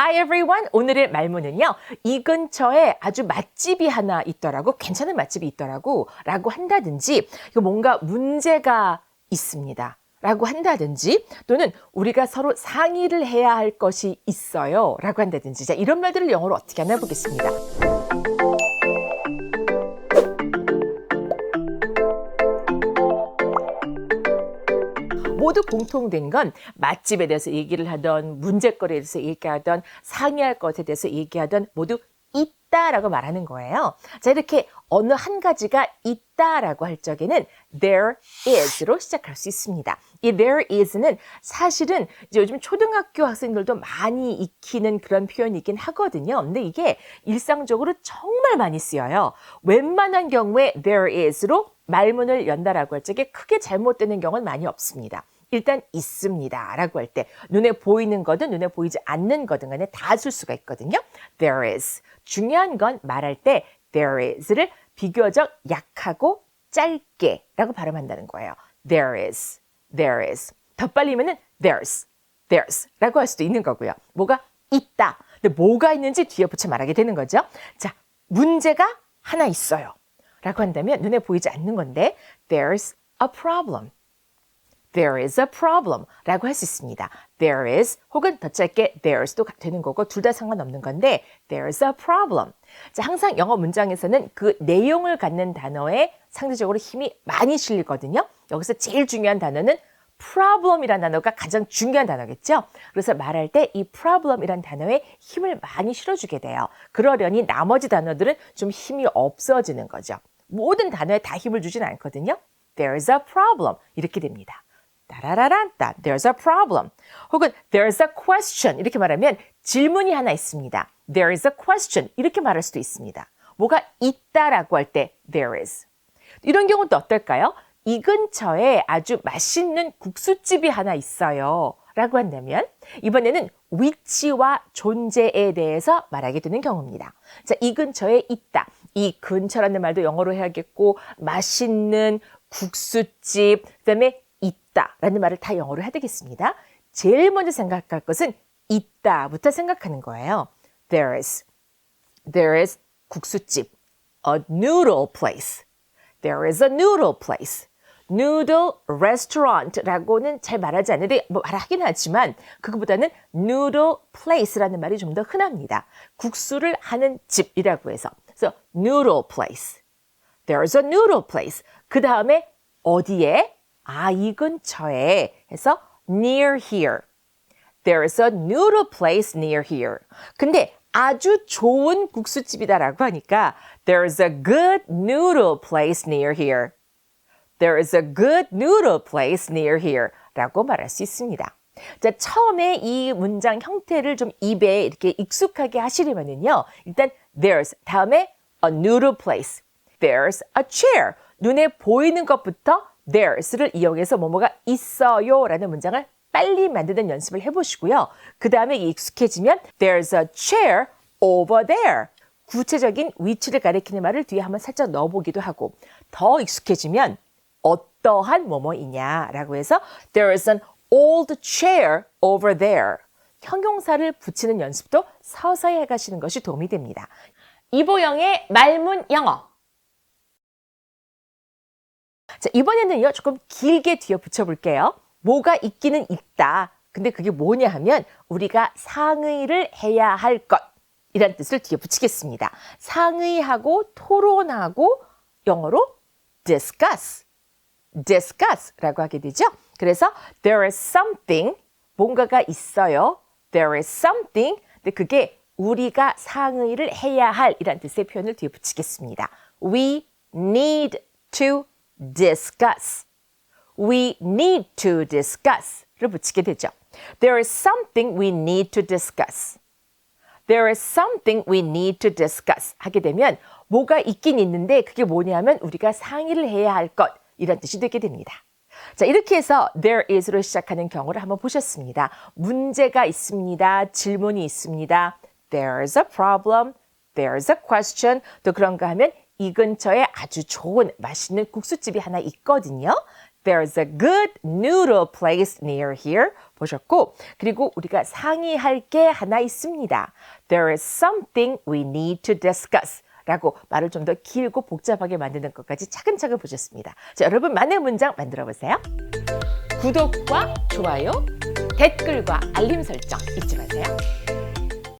Hi everyone. 오늘의 말문은요. 이 근처에 아주 맛집이 하나 있더라고. 괜찮은 맛집이 있더라고. 라고 한다든지 이거 뭔가 문제가 있습니다. 라고 한다든지 또는 우리가 서로 상의를 해야 할 것이 있어요. 라고 한다든지 자, 이런 말들을 영어로 어떻게 하나 보겠습니다. 모두 공통된 건 맛집에 대해서 얘기를 하던 문제거리에 대해서 얘기하던 상의할 것에 대해서 얘기하던 모두 있다라고 말하는 거예요. 자, 이렇게 어느 한 가지가 있다라고 할 적에는 there is로 시작할 수 있습니다. 이 there is는 사실은 이제 요즘 초등학교 학생들도 많이 익히는 그런 표현이긴 하거든요. 근데 이게 일상적으로 정말 많이 쓰여요. 웬만한 경우에 there is로 말문을 연다라고 할 적에 크게 잘못되는 경우는 많이 없습니다. 일단 있습니다 라고 할 때 눈에 보이는 거든 눈에 보이지 않는 거든 간에 다 쓸 수가 있거든요. There is. 중요한 건 말할 때 there is를 비교적 약하고 짧게 라고 발음한다는 거예요. There is. There is. 더 빨리 하면은 there's 라고 할 수도 있는 거고요. 뭐가 있다. 근데 뭐가 있는지 뒤에 붙여 말하게 되는 거죠. 자, 문제가 하나 있어요. 라고 한다면 눈에 보이지 않는 건데 there's a problem. There is a problem 라고 할 수 있습니다. There is 혹은 더 짧게 there's도 되는 거고 둘 다 상관없는 건데 there's a problem. 자, 항상 영어 문장에서는 그 내용을 갖는 단어에 상대적으로 힘이 많이 실리거든요. 여기서 제일 중요한 단어는 problem이라는 단어가 가장 중요한 단어겠죠. 그래서 말할 때 이 problem이라는 단어에 힘을 많이 실어주게 돼요. 그러려니 나머지 단어들은 좀 힘이 없어지는 거죠. 모든 단어에 다 힘을 주진 않거든요. There's a problem 이렇게 됩니다. 따라라란따, there's a problem. 혹은 there's a question 이렇게 말하면 질문이 하나 있습니다. There is a question 이렇게 말할 수도 있습니다. 뭐가 있다라고 할 때 there is. 이런 경우는 또 어떨까요? 이 근처에 아주 맛있는 국수집이 하나 있어요. 라고 한다면 이번에는 위치와 존재에 대해서 말하게 되는 경우입니다. 자, 이 근처에 있다. 이 근처라는 말도 영어로 해야겠고 맛있는 국수집, 그다음에 있다라는 말을 다 영어로 해야 되겠습니다. 제일 먼저 생각할 것은 있다부터 생각하는 거예요. There is 국수집. A noodle place. There is a noodle place. Noodle restaurant라고는 잘 말하지 않는데 뭐 말하긴 하지만 그거보다는 noodle place라는 말이 좀 더 흔합니다. 국수를 하는 집이라고 해서. 그래서 noodle place. There is a noodle place. 그 다음에 어디에? 이 근처에 해서 near here. There is a noodle place near here. 근데 아주 좋은 국수집이다라고 하니까 there is a good noodle place near here. There is a good noodle place near here 라고 말할 수 있습니다. 자, 처음에 이 문장 형태를 좀 입에 이렇게 익숙하게 하시려면요. 일단 there's 다음에 a noodle place. There's a chair. 눈에 보이는 것부터 there's를 이용해서 뭐뭐가 있어요 라는 문장을 빨리 만드는 연습을 해보시고요. 그 다음에 익숙해지면 there's a chair over there. 구체적인 위치를 가리키는 말을 뒤에 한번 살짝 넣어보기도 하고 더 익숙해지면 어떠한 뭐뭐이냐라고 해서 there's an old chair over there. 형용사를 붙이는 연습도 서서히 해가시는 것이 도움이 됩니다. 이보영의 말문 영어. 자, 이번에는요, 조금 길게 뒤에 붙여볼게요. 뭐가 있기는 있다. 근데 그게 뭐냐 하면 우리가 상의를 해야 할 것. 이란 뜻을 뒤에 붙이겠습니다. 상의하고 토론하고 영어로 discuss. discuss라고 하게 되죠. 그래서 there is something, 뭔가가 있어요. there is something. 근데 그게 우리가 상의를 해야 할 이란 뜻의 표현을 뒤에 붙이겠습니다. We need to discuss. We need to discuss를 붙이게 되죠. There is something we need to discuss. There is something we need to discuss 하게 되면 뭐가 있긴 있는데 그게 뭐냐면 우리가 상의를 해야 할 것 이런 뜻이 되게 됩니다. 자, 이렇게 해서 there is로 시작하는 경우를 한번 보셨습니다. 문제가 있습니다. 질문이 있습니다. There's a problem. There's a question. 또 그런가 하면 이 근처에 아주 좋은 맛있는 국수집이 하나 있거든요. There's a good noodle place near here. 보셨고, 그리고 우리가 상의할 게 하나 있습니다. There is something we need to discuss. 라고 말을 좀 더 길고 복잡하게 만드는 것까지 차근차근 보셨습니다. 자, 여러분 만의 문장 만들어 보세요. 구독과 좋아요, 댓글과 알림 설정 잊지 마세요.